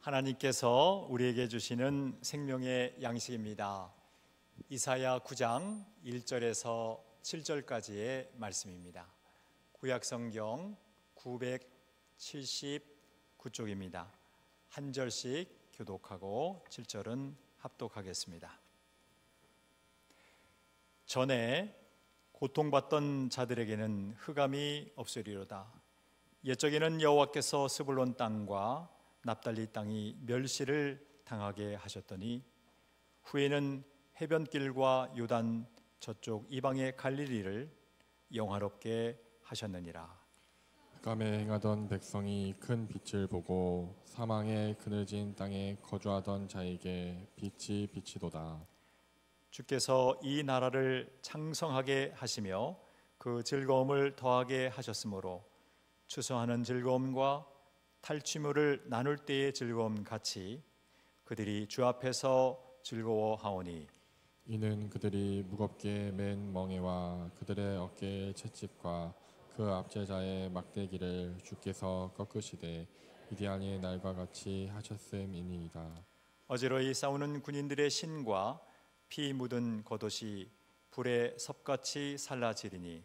하나님께서 우리에게 주시는 생명의 양식입니다. 이사야 9장 1절에서 7절까지의 말씀입니다. 구약성경 979쪽입니다. 한 절씩 교독하고 7절은 합독하겠습니다. 전에 고통받던 자들에게는 흑암이 없으리로다. 옛적에는 여호와께서 스불론 땅과 납달리 땅이 멸시를 당하게 하셨더니 후에는 해변길과 요단 저쪽 이방의 갈릴리를 영화롭게 하셨느니라. 흑암에 행하던 백성이 큰 빛을 보고 사망의 그늘진 땅에 거주하던 자에게 빛이 비치도다. 주께서 이 나라를 창성하게 하시며 그 즐거움을 더하게 하셨으므로 추수하는 즐거움과 탈취물을 나눌 때의 즐거움 같이 그들이 주 앞에서 즐거워하오니 이는 그들이 무겁게 맨 멍에와 그들의 어깨의 채찍과 그 압제자의 막대기를 주께서 꺾으시되 미디안의 날과 같이 하셨음이니이다. 어지러이 싸우는 군인들의 신과 피 묻은 겉옷이 불에 섭같이 살라지리니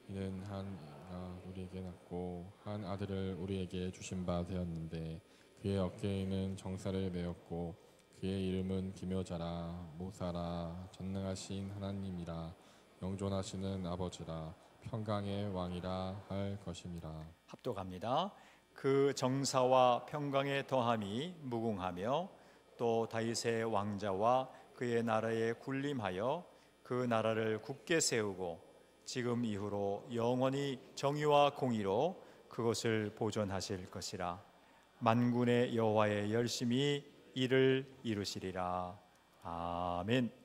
이는 한 이가 우리에게 낳고 한 아들을 우리에게 주신 바 되었는데 그의 어깨에는 정사를 메었고 그의 이름은 기묘자라 모사라 전능하신 하나님이라 영존하시는 아버지라 평강의 왕이라 할 것임이라. 합독합니다. 그 정사와 평강의 더함이 무궁하며 또 다윗의 왕자와 그의 나라에 군림하여 그 나라를 굳게 세우고 지금 이후로 영원히 정의와 공의로 그것을 보존하실 것이라. 만군의 여호와의 열심히 이를 이루시리라. 아멘.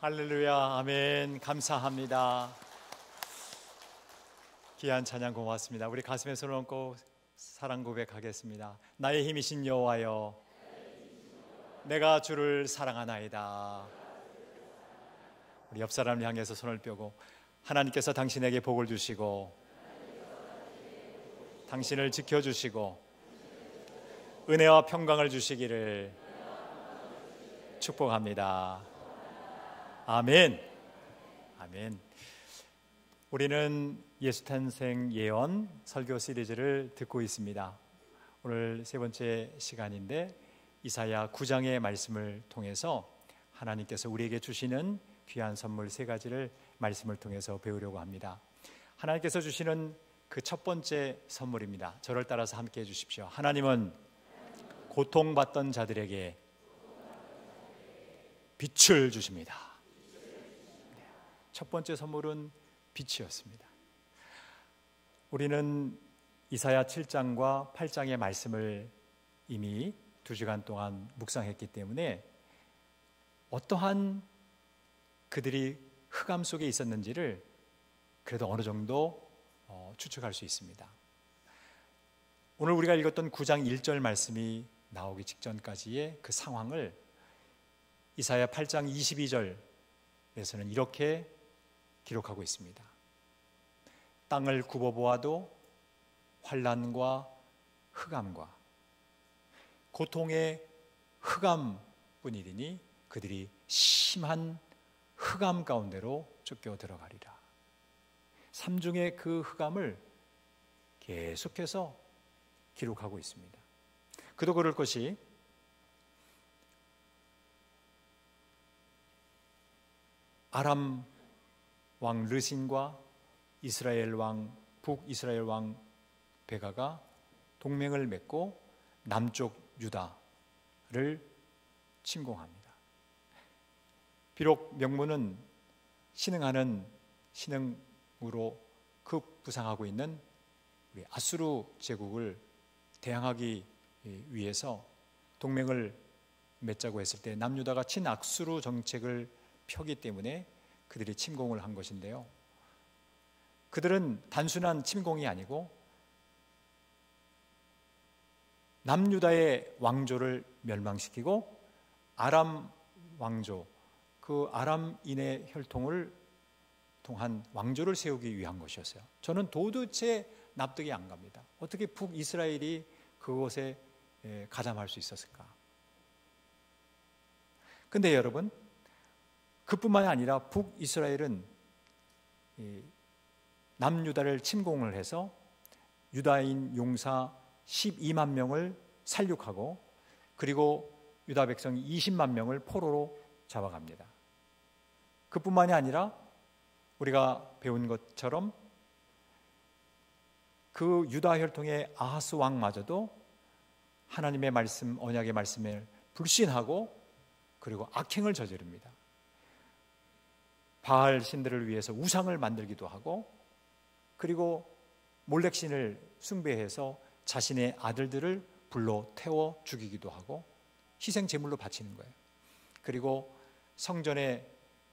할렐루야, 아멘. 감사합니다. 귀한 찬양 고맙습니다. 우리 가슴에 손을 얹고 사랑 고백하겠습니다. 나의 힘이신 여호와여, 내가 주를 사랑하나이다. 우리 옆 사람을 향해서 손을 펴고, 하나님께서 당신에게 복을 주시고 당신을 지켜주시고 은혜와 평강을 주시기를 축복합니다. 아멘. 아멘. 우리는 예수 탄생 예언 설교 시리즈를 듣고 있습니다. 오늘 세 번째 시간인데, 이사야 9장의 말씀을 통해서 하나님께서 우리에게 주시는 귀한 선물 세 가지를 말씀을 통해서 배우려고 합니다. 하나님께서 주시는 그 첫 번째 선물입니다. 저를 따라서 함께 해주십시오. 하나님은 고통받던 자들에게 빛을 주십니다. 첫 번째 선물은 빛이었습니다. 우리는 이사야 7장과 8장의 말씀을 이미 2시간 동안 묵상했기 때문에 어떠한 그들이 흑암 속에 있었는지를 그래도 어느 정도 추측할 수 있습니다. 오늘 우리가 읽었던 9장 1절 말씀이 나오기 직전까지의 그 상황을 이사야 8장 22절에서는 이렇게 기록하고 있습니다. 땅을 굽어보아도 환난과 흑암과 고통의 흑암뿐이니 그들이 심한 흑암 가운데로 쫓겨 들어가리라. 삼중의 그 흑암을 계속해서 기록하고 있습니다. 그도 그럴 것이 아람 왕 르신과 이스라엘 왕 북이스라엘 왕 베가가 동맹을 맺고 남쪽 유다를 침공합니다. 비록 명문은 신흥하는 신흥으로 급부상하고 있는 우리 아수르 제국을 대항하기 위해서 동맹을 맺자고 했을 때 남유다가 친아수르 정책을 펴기 때문에 그들이 침공을 한 것인데요, 그들은 단순한 침공이 아니고 남유다의 왕조를 멸망시키고 아람 왕조, 그 아람인의 혈통을 통한 왕조를 세우기 위한 것이었어요. 저는 도대체 납득이 안 갑니다. 어떻게 북이스라엘이 그곳에 가담할 수 있었을까? 근데 여러분, 그뿐만이 아니라 북이스라엘은 남유다를 침공을 해서 유다인 용사 12만 명을 살육하고, 그리고 유다 백성 20만 명을 포로로 잡아갑니다. 그뿐만이 아니라 우리가 배운 것처럼 그 유다 혈통의 아하스 왕마저도 하나님의 말씀, 언약의 말씀을 불신하고 그리고 악행을 저지릅니다. 바알 신들을 위해서 우상을 만들기도 하고, 그리고 몰렉신을 숭배해서 자신의 아들들을 불로 태워 죽이기도 하고 희생 제물로 바치는 거예요. 그리고 성전의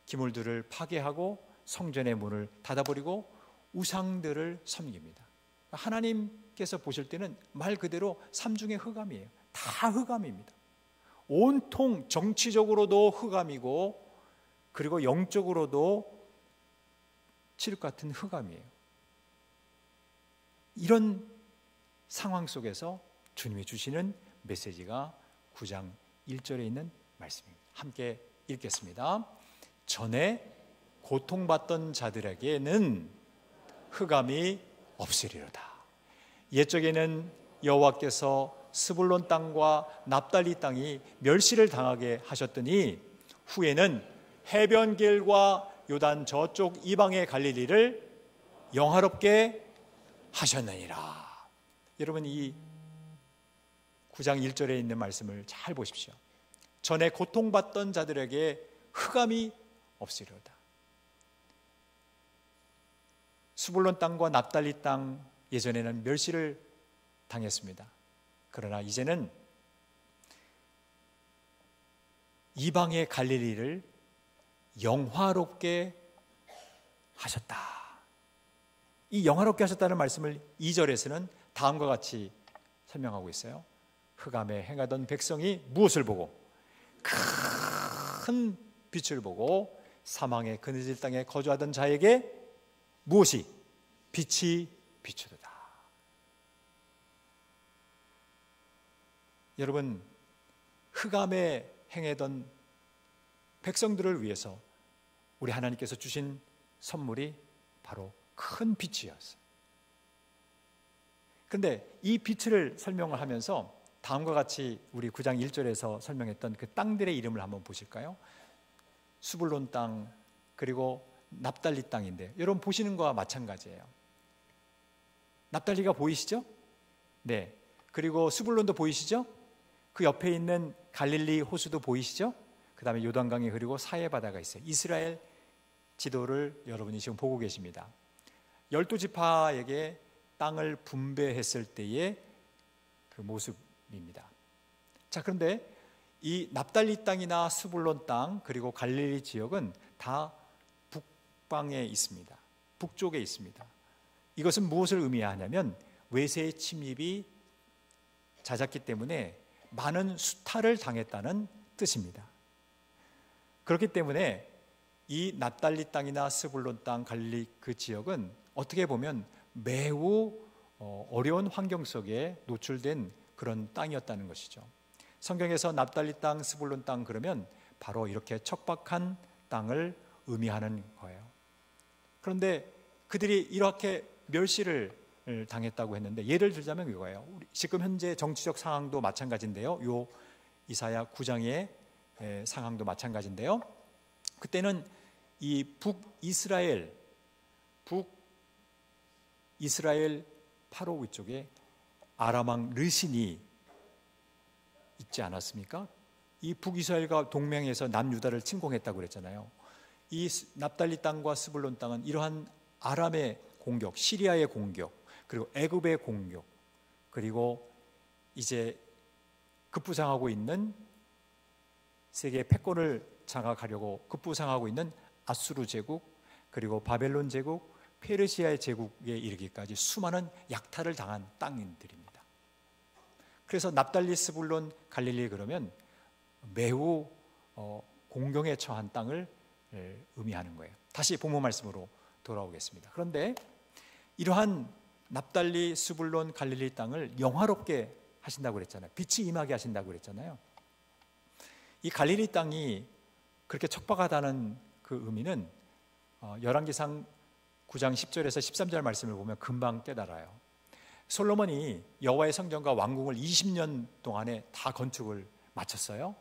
기물들을 파괴하고 성전의 문을 닫아버리고 우상들을 섬깁니다. 하나님께서 보실 때는 말 그대로 삼중의 흑암이에요. 다 흑암입니다. 온통 정치적으로도 흑암이고 그리고 영적으로도 칠흑 같은 흑암이에요. 이런 상황 속에서 주님이 주시는 메시지가 9장 1절에 있는 말씀입니다. 함께 읽겠습니다. 전에 고통받던 자들에게는 흑암이 없으리로다. 옛적에는 여호와께서 스불론 땅과 납달리 땅이 멸시를 당하게 하셨더니 후에는 해변길과 요단 저쪽 이방의 갈릴리를 영화롭게 하셨느니라. 여러분, 이 9장 1절에 있는 말씀을 잘 보십시오. 전에 고통받던 자들에게 흑암이 없으리로다. 스불론 땅과 납달리 땅, 예전에는 멸시를 당했습니다. 그러나 이제는 이방의 갈릴리를 영화롭게 하셨다. 이 영화롭게 하셨다는 말씀을 2절에서는 다음과 같이 설명하고 있어요. 흑암에 행하던 백성이 무엇을 보고? 큰 빛을 보고 사망의 그늘질 땅에 거주하던 자에게 무엇이? 빛이 비추도다. 여러분, 흑암에 행하던 백성들을 위해서 우리 하나님께서 주신 선물이 바로 큰 빛이었어요. 그런데 이 빛을 설명을 하면서 다음과 같이 우리 9장 1절에서 설명했던 그 땅들의 이름을 한번 보실까요? 수불론 땅, 그리고 납달리 땅인데, 여러분 보시는 거와 마찬가지예요. 납달리가 보이시죠? 네. 그리고 수불론도 보이시죠? 그 옆에 있는 갈릴리 호수도 보이시죠? 그 다음에 요단강이 흐르고 사해 바다가 있어요. 이스라엘 지도를 여러분이 지금 보고 계십니다. 12지파에게 땅을 분배했을 때의 그 모습입니다. 자, 그런데 이 납달리 땅이나 수불론 땅 그리고 갈릴리 지역은 다 북방에 있습니다. 북쪽에 있습니다. 이것은 무엇을 의미하냐면 외세의 침입이 잦았기 때문에 많은 수탈을 당했다는 뜻입니다. 그렇기 때문에 이 납달리 땅이나 스불론 땅, 갈릴리 그 지역은 어떻게 보면 매우 어려운 환경 속에 노출된 그런 땅이었다는 것이죠. 성경에서 납달리 땅, 스불론 땅 그러면 바로 이렇게 척박한 땅을 의미하는 거예요. 그런데 그들이 이렇게 멸시를 당했다고 했는데, 예를 들자면 이거예요. 지금 현재 정치적 상황도 마찬가지인데요. 요 이사야 9장의 상황도 마찬가지인데요. 그때는 이 북이스라엘 파로 위쪽에 아람왕 르신이 있지 않았습니까? 이 북이스라엘과 동맹해서 남유다를 침공했다고 그랬잖아요. 이 납달리 땅과 스불론 땅은 이러한 아람의 공격, 시리아의 공격, 그리고 애굽의 공격, 그리고 이제 급부상하고 있는 세계의 패권을 장악하려고 급부상하고 있는 아수르 제국, 그리고 바벨론 제국, 페르시아의 제국에 이르기까지 수많은 약탈을 당한 땅들입니다. 그래서 납달리, 스불론, 갈릴리 그러면 매우 공경에 처한 땅을 의미하는 거예요. 다시 본문 말씀으로 돌아오겠습니다. 그런데 이러한 납달리, 스불론, 갈릴리 땅을 영화롭게 하신다고 그랬잖아요. 빛이 임하게 하신다고 그랬잖아요. 이 갈릴리 땅이 그렇게 척박하다는 그 의미는 열왕기상 9장 10절에서 13절 말씀을 보면 금방 깨달아요. 솔로몬이 여호와의 성전과 왕궁을 20년 동안에 다 건축을 마쳤어요.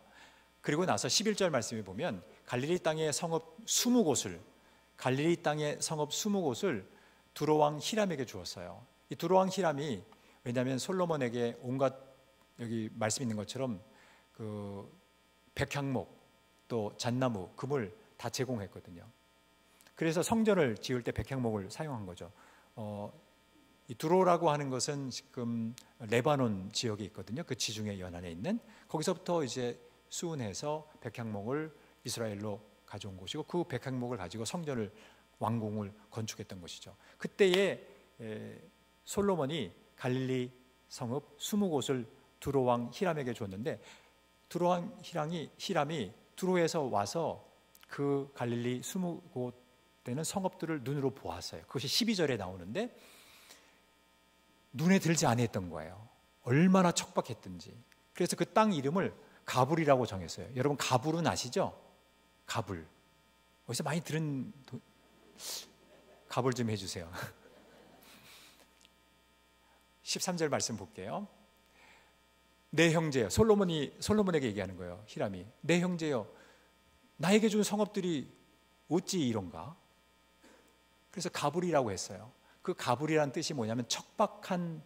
그리고 나서 11절 말씀에 보면 갈릴리 땅의 성읍 20곳을 두로왕 히람에게 주었어요. 이 두로왕 히람이, 왜냐하면 솔로몬에게 온갖, 여기 말씀 있는 것처럼 그 백향목 또 잣나무, 금을 다 제공했거든요. 그래서 성전을 지을 때 백향목을 사용한 거죠. 이 두로라고 하는 것은 지금 레바논 지역에 있거든요. 그 지중해 연안에 있는, 거기서부터 이제 수운해서 백향목을 이스라엘로 가져온 곳이고, 그 백향목을 가지고 성전을, 왕궁을 건축했던 것이죠. 그때에 솔로몬이 갈릴리 성읍 20곳을 두로왕 히람에게 줬는데, 두로왕 히람이 두로에서 와서 그 갈릴리 20곳 되는 성읍들을 눈으로 보았어요. 그것이 12절에 나오는데 눈에 들지 아니했던 거예요. 얼마나 척박했든지. 그래서 그 땅 이름을 가불이라고 정했어요. 여러분 가불은 아시죠? 가불. 어디서 많이 들은 가불 좀 해주세요. 13절 말씀 볼게요. 내 형제여, 솔로몬에게 얘기하는 거예요. 히람이, 내 형제여, 나에게 준 성읍들이 어찌 이런가? 그래서 가불이라고 했어요. 그 가불이란 뜻이 뭐냐면 척박한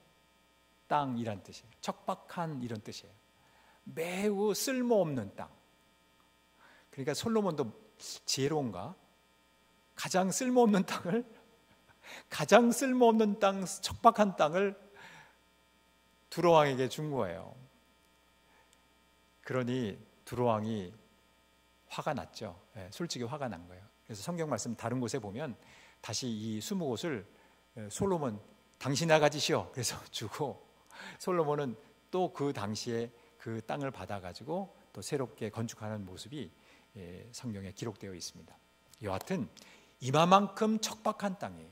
땅이란 뜻이에요. 척박한 이런 뜻이에요. 매우 쓸모없는 땅. 그러니까 솔로몬도 지혜로운가? 가장 쓸모없는 땅, 척박한 땅을 두로왕에게 준 거예요. 그러니 두로왕이 화가 났죠. 솔직히 화가 난 거예요. 그래서 성경 말씀 다른 곳에 보면 다시 이 20곳을 솔로몬 당신아 가지시오 그래서 주고, 솔로몬은 또 그 당시에 그 땅을 받아가지고 또 새롭게 건축하는 모습이 성경에 기록되어 있습니다. 여하튼 이마만큼 척박한 땅이에요.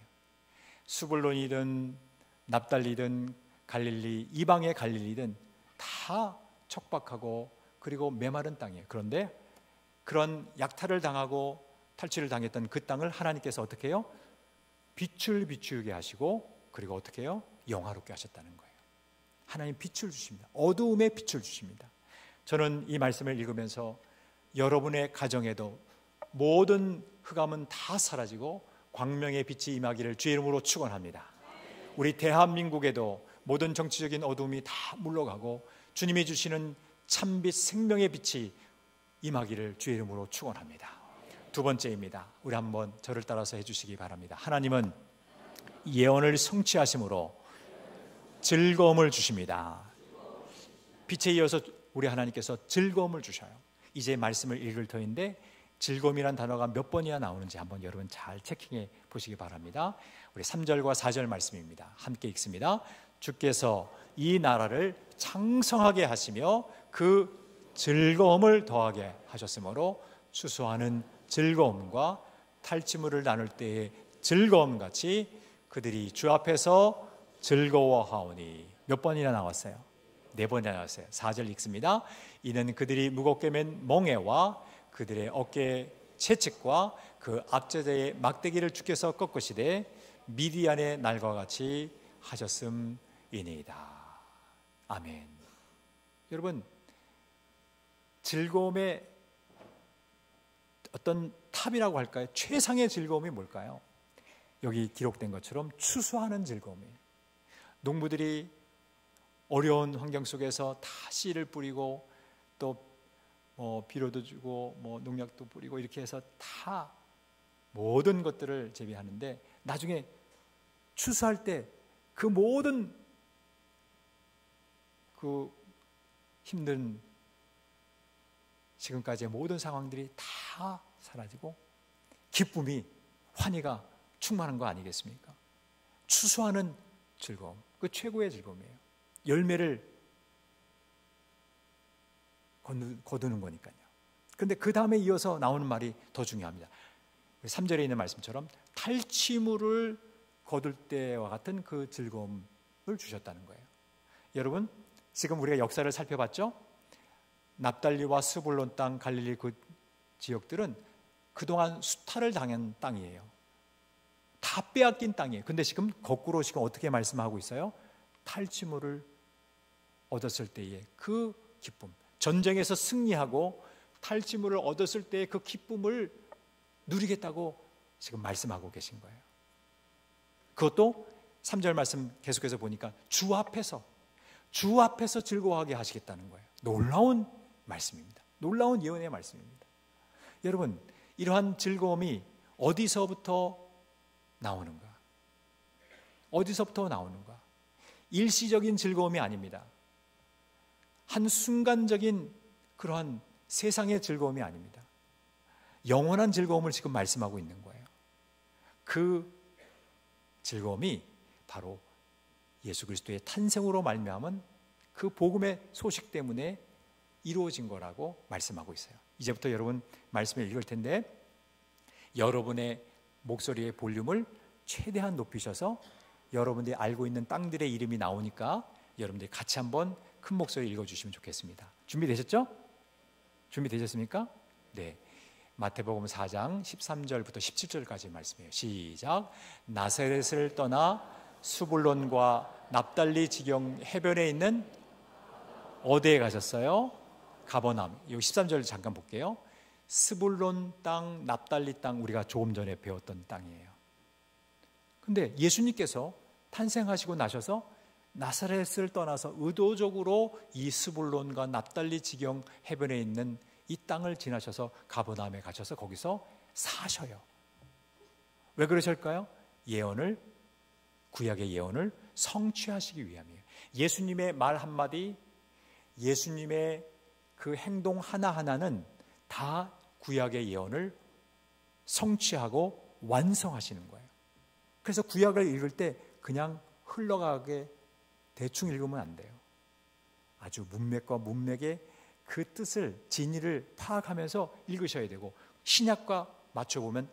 수불론이든 납달리든 갈릴리, 이방의 갈릴리든 다 척박하고 그리고 메마른 땅이에요. 그런데 그런 약탈을 당하고 탈취를 당했던 그 땅을 하나님께서 어떻게 해요? 빛을 비추게 하시고, 그리고 어떻게 해요? 영화롭게 하셨다는 거예요. 하나님 빛을 주십니다. 어두움에 빛을 주십니다. 저는 이 말씀을 읽으면서 여러분의 가정에도 모든 흑암은 다 사라지고 광명의 빛이 임하기를 주의 이름으로 축원합니다. 우리 대한민국에도 모든 정치적인 어두움이 다 물러가고 주님이 주시는 참빛 생명의 빛이 임하기를 주의 이름으로 축원합니다. 두 번째입니다. 우리 한번 저를 따라서 해주시기 바랍니다. 하나님은 예언을 성취하심으로 즐거움을 주십니다. 빛에 이어서 우리 하나님께서 즐거움을 주셔요. 이제 말씀을 읽을 터인데 즐거움이란 단어가 몇 번이나 나오는지 한번 여러분 잘 체킹해 보시기 바랍니다. 우리 3절과 4절 말씀입니다. 함께 읽습니다. 주께서 이 나라를 창성하게 하시며 그 즐거움을 더하게 하셨으므로 추수하는 즐거움과 탈취물을 나눌 때의 즐거움같이 그들이 주 앞에서 즐거워하오니. 몇 번이나 나왔어요? 4번이나 나왔어요. 4절 읽습니다. 이는 그들이 무겁게 맨 멍에와 그들의 어깨의 채찍과 그 앞제자의 막대기를 주께서 꺾으시되 미디안의 날과 같이 하셨음이니이다. 아멘. 여러분, 즐거움의 어떤 탑이라고 할까요? 최상의 즐거움이 뭘까요? 여기 기록된 것처럼 추수하는 즐거움이에요. 농부들이 어려운 환경 속에서 다 씨를 뿌리고 또 비료도 주고 농약도 뿌리고 이렇게 해서 다 모든 것들을 재배하는데 나중에 추수할 때 그 모든 그 힘든 지금까지의 모든 상황들이 다 사라지고 기쁨이, 환희가 충만한 거 아니겠습니까? 추수하는 즐거움, 그 최고의 즐거움이에요. 열매를 거두는 거니까요. 그런데 그 다음에 이어서 나오는 말이 더 중요합니다. 3절에 있는 말씀처럼 탈취물을 거둘 때와 같은 그 즐거움을 주셨다는 거예요. 여러분, 지금 우리가 역사를 살펴봤죠? 납달리와 스불론 땅, 갈릴리 그 지역들은 그동안 수탈을 당한 땅이에요. 다 빼앗긴 땅이에요. 근데 지금 거꾸로 지금 어떻게 말씀하고 있어요? 탈취물을 얻었을 때의 그 기쁨, 전쟁에서 승리하고 탈취물을 얻었을 때의 그 기쁨을 누리겠다고 지금 말씀하고 계신 거예요. 그것도 3절 말씀 계속해서 보니까 주 앞에서 즐거워하게 하시겠다는 거예요. 놀라운 말씀입니다. 놀라운 예언의 말씀입니다. 여러분, 이러한 즐거움이 어디서부터 나오는가? 어디서부터 나오는가? 일시적인 즐거움이 아닙니다. 한순간적인 그러한 세상의 즐거움이 아닙니다. 영원한 즐거움을 지금 말씀하고 있는 거예요. 그 즐거움이 바로 예수 그리스도의 탄생으로 말미암은 그 복음의 소식 때문에 이루어진 거라고 말씀하고 있어요. 이제부터 여러분 말씀을 읽을 텐데 여러분의 목소리의 볼륨을 최대한 높이셔서 여러분들이 알고 있는 땅들의 이름이 나오니까 여러분들이 같이 한번 큰 목소리 읽어주시면 좋겠습니다. 준비되셨죠? 준비되셨습니까? 네. 마태복음 4장 13절부터 17절까지 말씀이에요. 시작. 나사렛을 떠나 수불론과 납달리 지경 해변에 있는 어디에 가셨어요? 가버나움. 여기 13절 잠깐 볼게요. 스불론 땅, 납달리 땅, 우리가 조금 전에 배웠던 땅이에요. 근데 예수님께서 탄생하시고 나셔서 나사렛을 떠나서 의도적으로 이 스불론과 납달리 지경 해변에 있는 이 땅을 지나셔서 가버나움에 가셔서 거기서 사셔요. 왜 그러실까요? 예언을, 구약의 예언을 성취하시기 위함이에요. 예수님의 말 한마디, 예수님의 그 행동 하나하나는 다 구약의 예언을 성취하고 완성하시는 거예요. 그래서 구약을 읽을 때 그냥 흘러가게 대충 읽으면 안 돼요. 아주 문맥과 문맥의 그 뜻을, 진의를 파악하면서 읽으셔야 되고, 신약과 맞춰보면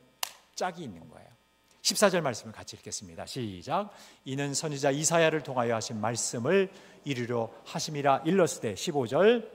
짝이 있는 거예요. 14절 말씀을 같이 읽겠습니다. 시작. 이는 선지자 이사야를 통하여 하신 말씀을 이루려 하심이라 일렀으되. 15절.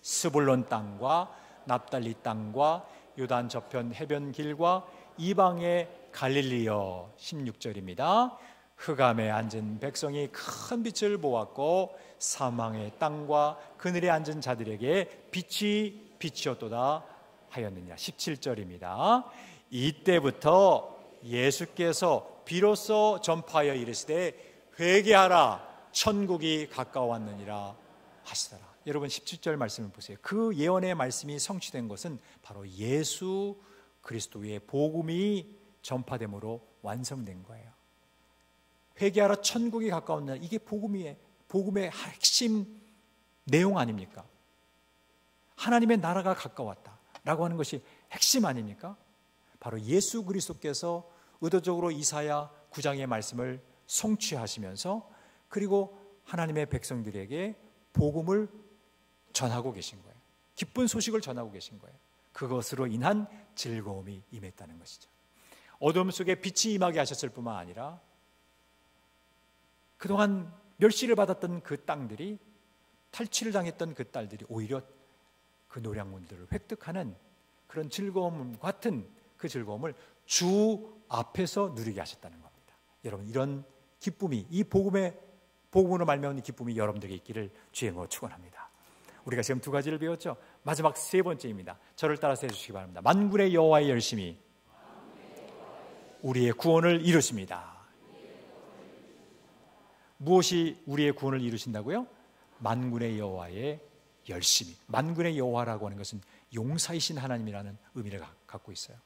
스불론 땅과 납달리 땅과 요단 저편 해변 길과 이방의 갈릴리여. 16절입니다. 흑암에 앉은 백성이 큰 빛을 보았고 사망의 땅과 그늘에 앉은 자들에게 빛이 비치었도다 하였느니라. 17절입니다. 이때부터 예수께서 비로소 전파하여 이르시되 회개하라 천국이 가까웠느니라 하시더라. 여러분 17절 말씀을 보세요. 그 예언의 말씀이 성취된 것은 바로 예수 그리스도의 복음이 전파됨으로 완성된 거예요. 회개하라 천국이 가까웠느니라. 이게 복음의 핵심 내용 아닙니까? 하나님의 나라가 가까웠다라고 하는 것이 핵심 아닙니까? 바로 예수 그리스도께서 의도적으로 이사야 9장의 말씀을 성취하시면서 그리고 하나님의 백성들에게 복음을 전하고 계신 거예요. 기쁜 소식을 전하고 계신 거예요. 그것으로 인한 즐거움이 임했다는 것이죠. 어둠 속에 빛이 임하게 하셨을 뿐만 아니라 그동안 멸시를 받았던 그 땅들이, 탈취를 당했던 그 딸들이 오히려 그 노량문들을 획득하는 그런 즐거움 같은 그 즐거움을 주 앞에서 누리게 하셨다는 겁니다. 여러분, 이런 기쁨이, 이 복음으로 말미암은 기쁨이 여러분들에게 있기를 주의 이름으로 축원합니다. 우리가 지금 두 가지를 배웠죠. 마지막 세 번째입니다. 저를 따라서 해주시기 바랍니다. 만군의 여호와의 열심이 우리의 구원을 이루십니다. 무엇이 우리의 구원을 이루신다고요? 만군의 여호와의 열심히. 만군의 여호와라고 하는 것은 용사이신 하나님이라는 의미를 갖고 있어요.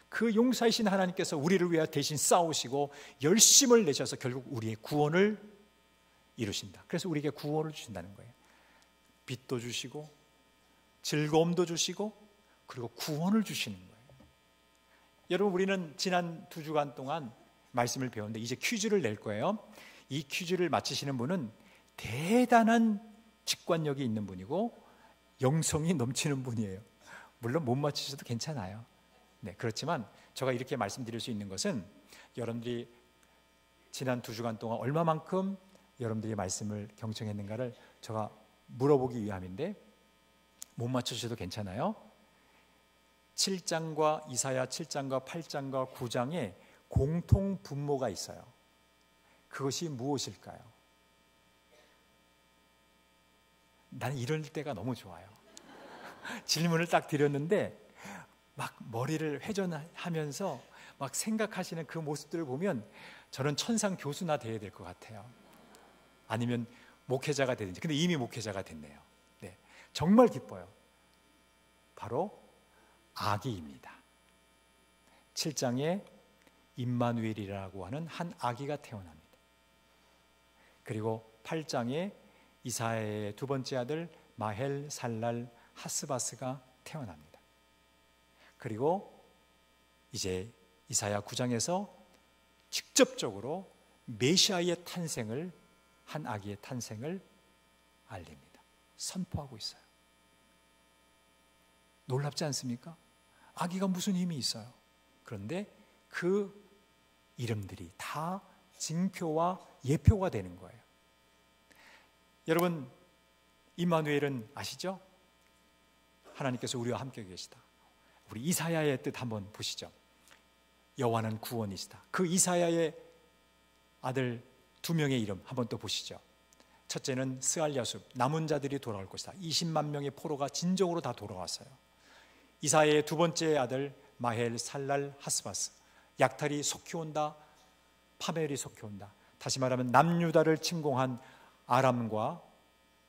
그 용사이신 하나님께서 우리를 위해 대신 싸우시고 열심을 내셔서 결국 우리의 구원을 이루신다. 그래서 우리에게 구원을 주신다는 거예요. 빛도 주시고 즐거움도 주시고 그리고 구원을 주시는 거예요. 여러분, 우리는 지난 2주간 동안 말씀을 배웠는데 이제 퀴즈를 낼 거예요. 이 퀴즈를 맞히시는 분은 대단한 직관력이 있는 분이고 영성이 넘치는 분이에요. 물론 못 맞히셔도 괜찮아요. 네, 그렇지만 제가 이렇게 말씀드릴 수 있는 것은 여러분들이 지난 2주간 동안 얼마만큼 여러분들이 말씀을 경청했는가를 제가 물어보기 위함인데, 못 맞추셔도 괜찮아요. 7장과 이사야 7장과 8장과 9장에 공통 분모가 있어요. 그것이 무엇일까요? 나는 이럴 때가 너무 좋아요. 질문을 딱 드렸는데 막 머리를 회전하면서 막 생각하시는 그 모습들을 보면 저는 천상 교수나 돼야 될 것 같아요. 아니면 목회자가 되든지. 근데 이미 목회자가 됐네요. 네, 정말 기뻐요. 바로 아기입니다. 7장에 임마누엘이라고 하는 한 아기가 태어납니다. 그리고 8장에 이사야의 두 번째 아들 마헬 살랄 하스바스가 태어납니다. 그리고 이제 이사야 9장에서 직접적으로 메시아의 탄생을, 한 아기의 탄생을 알립니다. 선포하고 있어요. 놀랍지 않습니까? 아기가 무슨 힘이 있어요. 그런데 그 이름들이 다 징표와 예표가 되는 거예요. 여러분, 임마누엘은 아시죠? 하나님께서 우리와 함께 계시다. 우리 이사야의 뜻 한번 보시죠. 여호와는 구원이시다. 그 이사야의 아들 2명의 이름 한번 또 보시죠. 첫째는 스알야숲, 남은 자들이 돌아올 것이다. 20만 명의 포로가 진정으로 다 돌아왔어요. 이사야의 두 번째 아들 마헬 살랄 하스바스, 약탈이 속히 온다, 파멜이 속히 온다. 다시 말하면 남유다를 침공한 아람과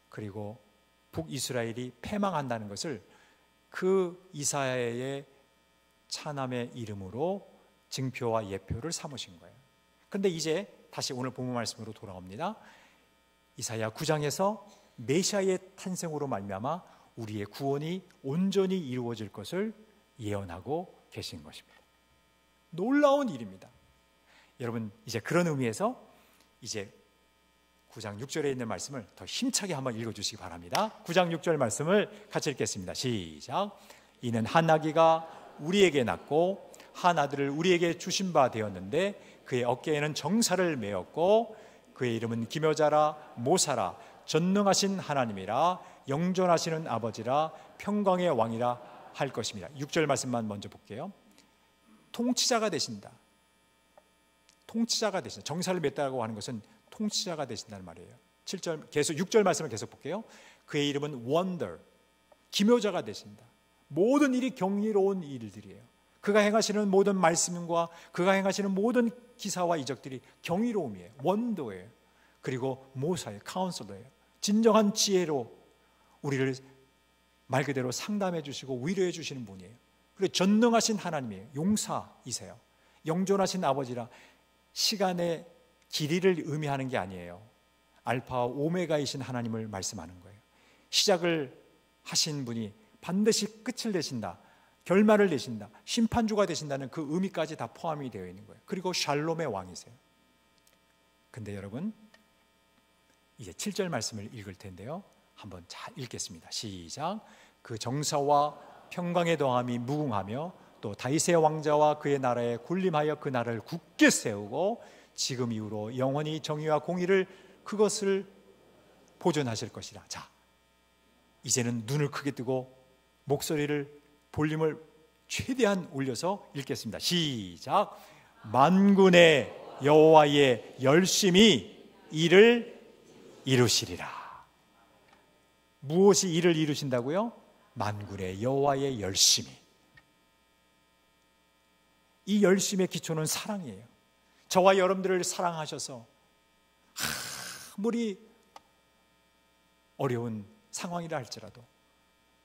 그리고 북이스라엘이 패망한다는 것을 그 이사야의 차남의 이름으로 징표와 예표를 삼으신 거예요. 그런데 이제 다시 오늘 본문 말씀으로 돌아옵니다. 이사야 9장에서 메시아의 탄생으로 말미암아 우리의 구원이 온전히 이루어질 것을 예언하고 계신 것입니다. 놀라운 일입니다. 여러분, 이제 그런 의미에서 이제 9장 6절에 있는 말씀을 더 힘차게 한번 읽어주시기 바랍니다. 9장 6절 말씀을 같이 읽겠습니다. 시작. 이는 한 아기가 우리에게 낳고 한 아들을 우리에게 주신 바 되었는데 그의 어깨에는 정사를 메었고 그의 이름은 기묘자라 모사라 전능하신 하나님이라 영존하시는 아버지라 평강의 왕이라 할 것입니다. 6절 말씀만 먼저 볼게요. 통치자가 되신다. 통치자가 되신다. 정사를 맺다라고 하는 것은 통치자가 되신다는 말이에요. 7절 계속 6절 말씀을 계속 볼게요. 그의 이름은 Wonder, 기묘자가 되신다. 모든 일이 경이로운 일들이에요. 그가 행하시는 모든 말씀과 그가 행하시는 모든 기사와 이적들이 경이로움이에요. 원더예요. 그리고 모사예요. 카운슬러예요. 진정한 지혜로 우리를 말 그대로 상담해 주시고 위로해 주시는 분이에요. 그리고 전능하신 하나님이에요. 용사이세요. 영존하신 아버지라. 시간의 길이를 의미하는 게 아니에요. 알파와 오메가이신 하나님을 말씀하는 거예요. 시작을 하신 분이 반드시 끝을 내신다, 결말을 내신다, 심판주가 되신다는 그 의미까지 다 포함이 되어 있는 거예요. 그리고 샬롬의 왕이세요. 근데 여러분, 이제 7절 말씀을 읽을 텐데요, 한번 잘 읽겠습니다. 시작. 그 정사와 평강의 동함이 무궁하며 또 다윗의 왕자와 그의 나라에 군림하여 그 나라를 굳게 세우고 지금 이후로 영원히 정의와 공의를 그것을 보존하실 것이라. 자, 이제는 눈을 크게 뜨고 목소리를 볼륨을 최대한 올려서 읽겠습니다. 시작. 만군의 여호와의 열심히 일을 이루시리라. 무엇이 일을 이루신다고요? 만군의 여호와의 열심히. 이 열심의 기초는 사랑이에요. 저와 여러분들을 사랑하셔서 아무리 어려운 상황이라 할지라도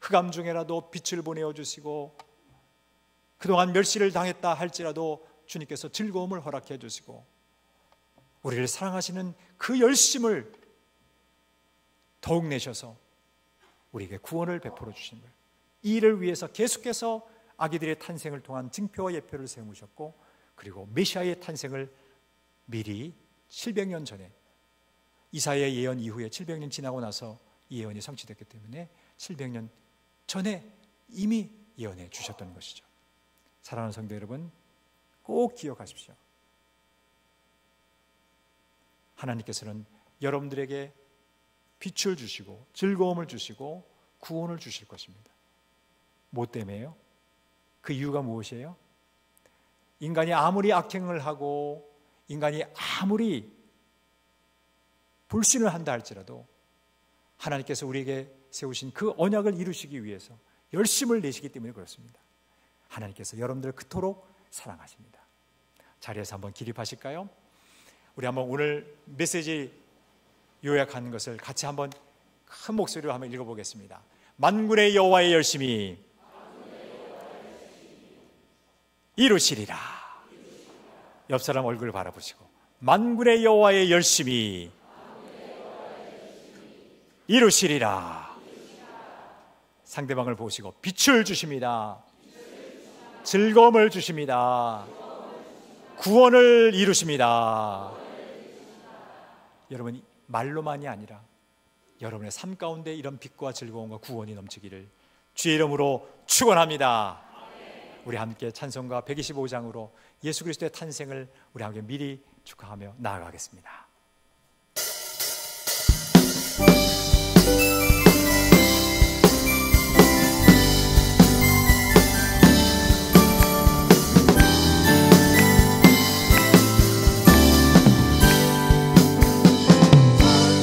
흑암 중에라도 빛을 보내어 주시고 그동안 멸시를 당했다 할지라도 주님께서 즐거움을 허락해 주시고 우리를 사랑하시는 그 열심을 더욱 내셔서 우리에게 구원을 베풀어 주신 거예요. 이 일을 위해서 계속해서 아기들의 탄생을 통한 증표와 예표를 세우셨고 그리고 메시아의 탄생을 미리 700년 전에 이사야의 예언 이후에 700년 지나고 나서 이 예언이 성취됐기 때문에 700년 전에 이미 예언해 주셨던 것이죠. 사랑하는 성도 여러분, 꼭 기억하십시오. 하나님께서는 여러분들에게 빛을 주시고 즐거움을 주시고 구원을 주실 것입니다. 뭐 때문에요? 그 이유가 무엇이에요? 인간이 아무리 악행을 하고 인간이 아무리 불신을 한다 할지라도 하나님께서 우리에게 세우신 그 언약을 이루시기 위해서 열심을 내시기 때문에 그렇습니다. 하나님께서 여러분들을 그토록 사랑하십니다. 자리에서 한번 기립하실까요? 우리 한번 오늘 메시지 요약하는 것을 같이 한번 큰 목소리로 한번 읽어보겠습니다. 만군의 여호와의 열심히 이루시리라. 옆 사람 얼굴을 바라보시고 만군의 여호와의 열심히 이루시리라. 상대방을 보시고 빛을 주십니다. 즐거움을 주십니다. 구원을 이루십니다. 여러분, 말로만이 아니라 여러분의 삶 가운데 이런 빛과 즐거움과 구원이 넘치기를 주의 이름으로 축원합니다. 우리 함께 찬송가 125장으로 예수 그리스도의 탄생을 우리 함께 미리 축하하며 나아가겠습니다.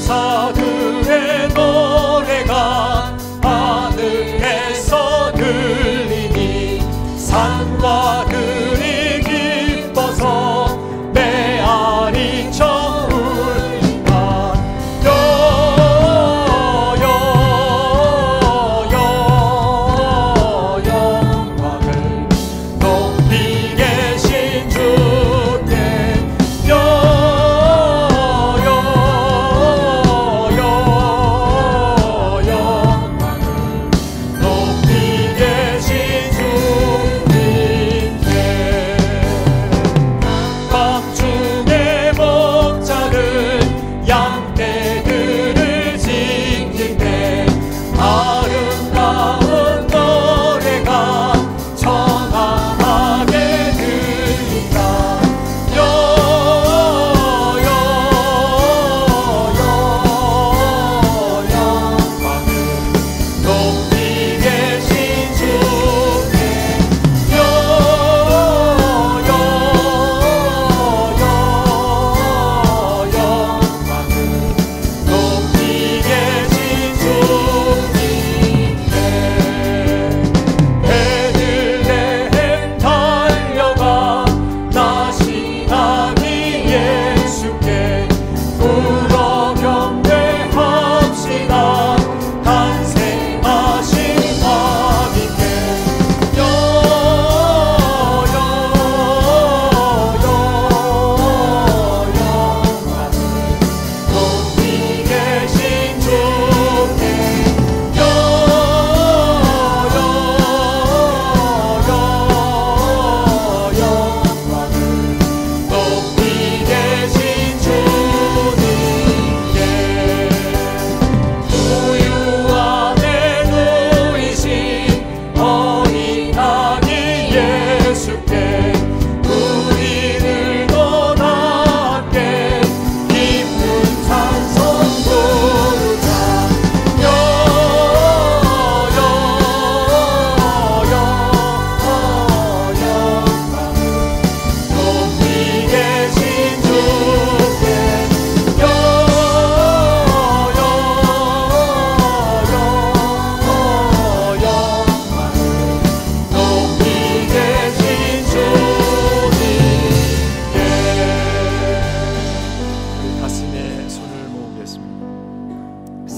사들의 노래가 하늘에서 들리니 산과 들이 기뻐서 메아리 쳐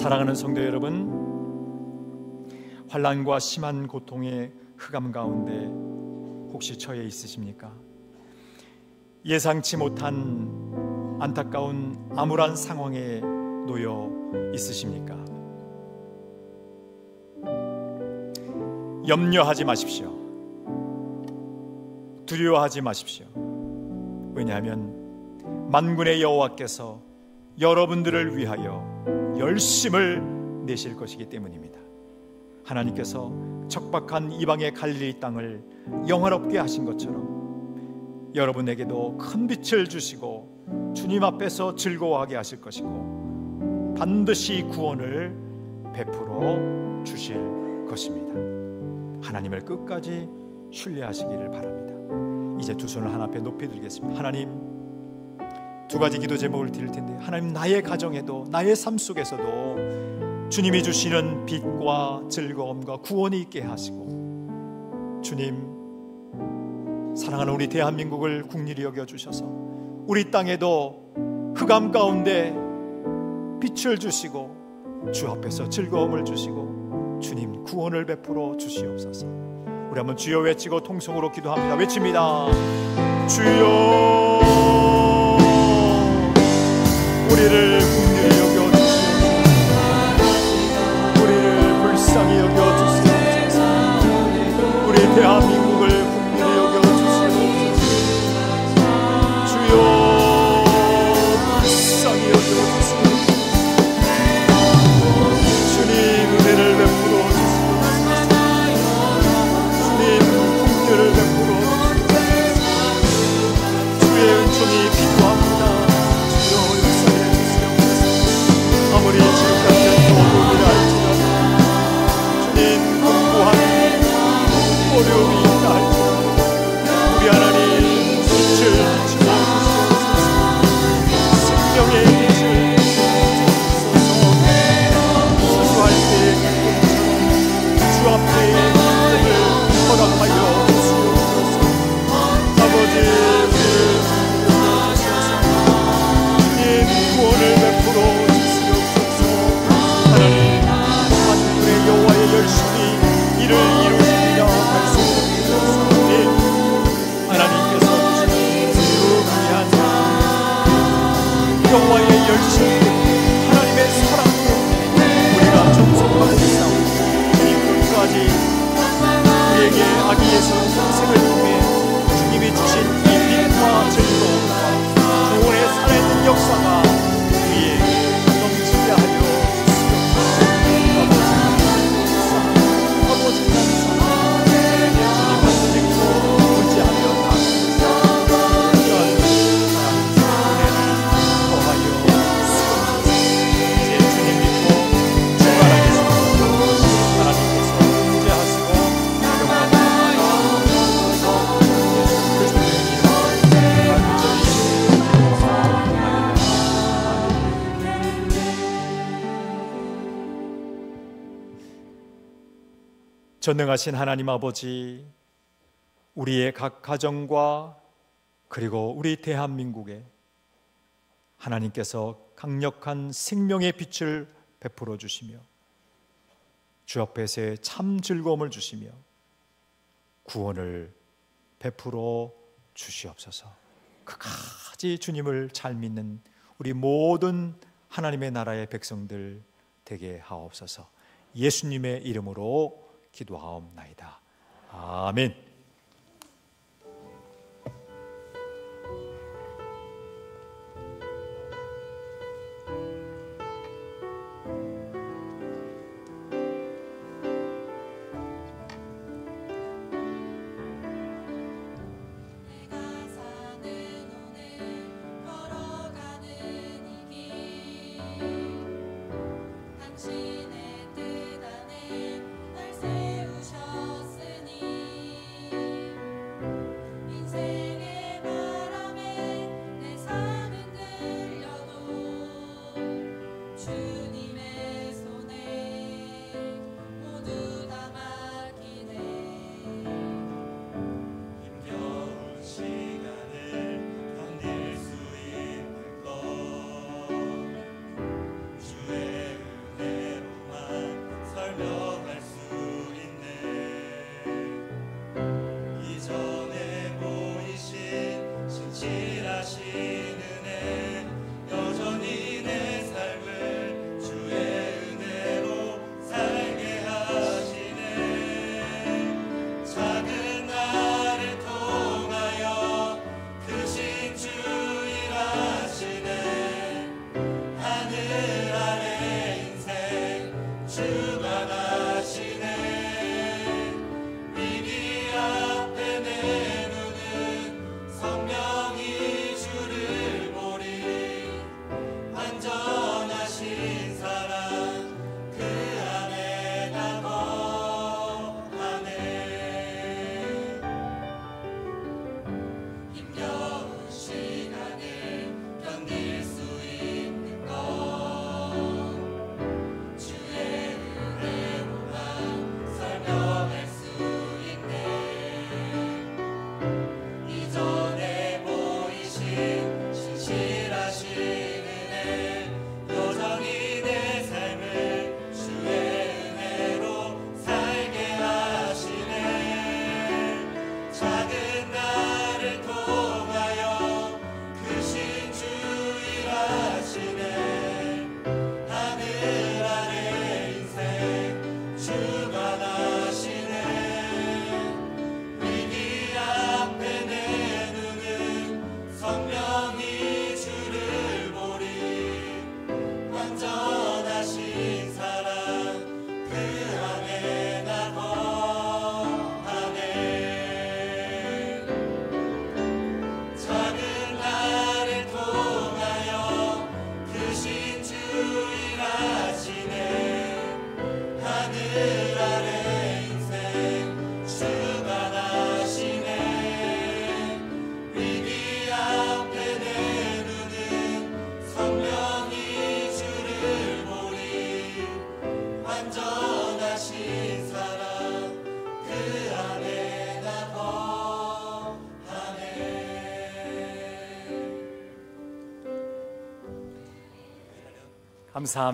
사랑하는 성도 여러분, 환난과 심한 고통의 흑암 가운데 혹시 처해 있으십니까? 예상치 못한 안타까운 암울한 상황에 놓여 있으십니까? 염려하지 마십시오. 두려워하지 마십시오. 왜냐하면 만군의 여호와께서 여러분들을 위하여 열심을 내실 것이기 때문입니다. 하나님께서 척박한 이방의 갈릴리 땅을 영화롭게 하신 것처럼 여러분에게도 큰 빛을 주시고 주님 앞에서 즐거워하게 하실 것이고 반드시 구원을 베풀어 주실 것입니다. 하나님을 끝까지 신뢰하시기를 바랍니다. 이제 두 손을 하나 앞에 높이 들겠습니다. 하나님, 두 가지 기도 제목을 드릴 텐데, 하나님, 나의 가정에도 나의 삶 속에서도 주님이 주시는 빛과 즐거움과 구원이 있게 하시고, 주님, 사랑하는 우리 대한민국을 국리를 여겨주셔서 우리 땅에도 흑암 가운데 빛을 주시고 주 앞에서 즐거움을 주시고 주님 구원을 베풀어 주시옵소서. 우리 한번 주여 외치고 통성으로 기도합니다. 외칩니다. 주여, 우리를 긍휼히 여겨주시옵소서. 우리를 불쌍히 여겨주시옵소서. 우리 대한민국을 긍휼히 여겨주시옵소서. 주여, 불쌍히 여겨주시옵소서. 주님, 은혜를 베풀어 주시옵소서. 주님, 긍휼을 베풀어 주시옵소서. 주의 은총이 필요합니다. 아무리 지금까지 어려움을 알지라도 주님 공고한 어려움이 있다 할지라도 우리 하나님 빛을 주시옵소서. 생명의 빛을 주시옵소서. 수고할 때의 기쁨처럼 주 앞에의 기쁨을 허락하여 주시옵소서. 아버지, 우리를 주옵소서. 주님 구원을 베풀어 여호와의 열심히 일을 이루시리라 말씀하셨사오니 하나님께서 주시는 그 귀한 여호와의 열심히 하나님의 사랑으로 우리가 종속하고 있사오니 주님 끝까지 우리에게 아기 예수 생을 통해 주님이 주신 이 빛과 즐거움과 구원의 살아있는 역사가 우리에게 넘치게 하여 전능하신 하나님 아버지, 우리의 각 가정과 그리고 우리 대한민국에 하나님께서 강력한 생명의 빛을 베풀어 주시며 주 앞에서의 참 즐거움을 주시며 구원을 베풀어 주시옵소서. 끝까지 주님을 잘 믿는 우리 모든 하나님의 나라의 백성들 되게 하옵소서. 예수님의 이름으로 기도하옵나이다. 아멘. 당신의 뜻 안에 날 세우셨으니 감사합니다.